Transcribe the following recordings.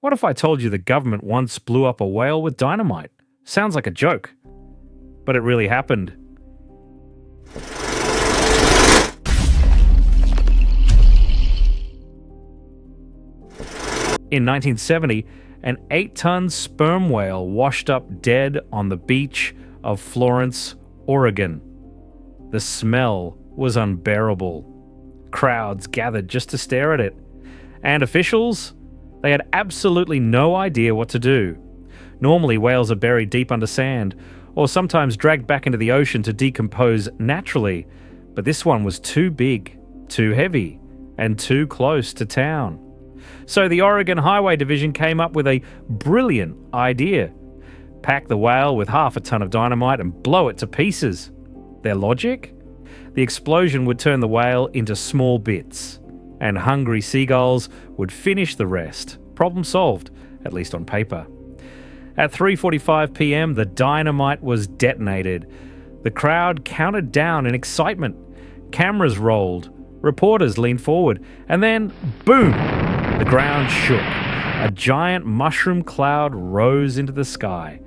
What if I told you the government once blew up a whale with dynamite? Sounds like a joke, but it really happened. In 1970, an 8-ton sperm whale washed up dead on the beach of Florence, Oregon. The smell was unbearable. Crowds gathered just to stare at it. And officials? They had absolutely no idea what to do. Normally, whales are buried deep under sand, or sometimes dragged back into the ocean to decompose naturally. But this one was too big, too heavy, and too close to town. So the Oregon Highway Division came up with a brilliant idea. Pack the whale with half a ton of dynamite and blow it to pieces. Their logic? The explosion would turn the whale into small bits, and hungry seagulls would finish the rest. Problem solved, at least on paper. At 3:45 p.m., the dynamite was detonated. The crowd counted down in excitement. Cameras rolled. Reporters leaned forward. And then, boom! The ground shook. A giant mushroom cloud rose into the sky.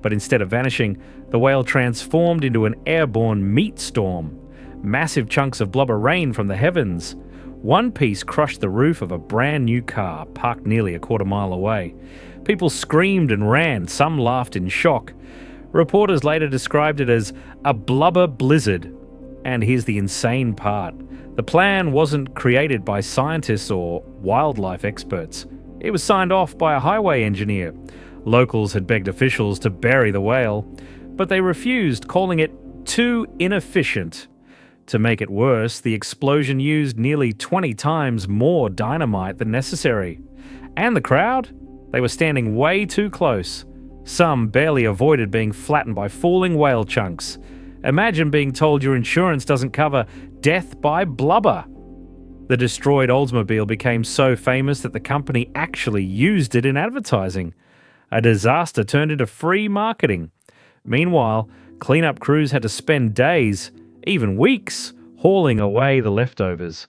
But instead of vanishing, the whale transformed into an airborne meat storm. Massive chunks of blubber rained from the heavens. One piece crushed the roof of a brand new car parked nearly a quarter-mile away. People screamed and ran, some laughed in shock. Reporters later described it as a blubber blizzard. And here's the insane part. The plan wasn't created by scientists or wildlife experts. It was signed off by a highway engineer. Locals had begged officials to bury the whale, but they refused, calling it too inefficient. To make it worse, the explosion used nearly 20 times more dynamite than necessary. And the crowd? They were standing way too close. Some barely avoided being flattened by falling whale chunks. Imagine being told your insurance doesn't cover death by blubber. The destroyed Oldsmobile became so famous that the company actually used it in advertising. A disaster turned into free marketing. Meanwhile, cleanup crews had to spend days, even weeks, hauling away the leftovers.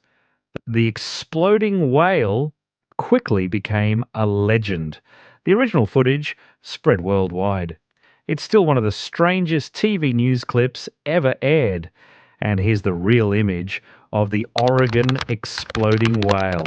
The exploding whale quickly became a legend. The original footage spread worldwide. It's still one of the strangest TV news clips ever aired. And here's the real image of the Oregon exploding whale.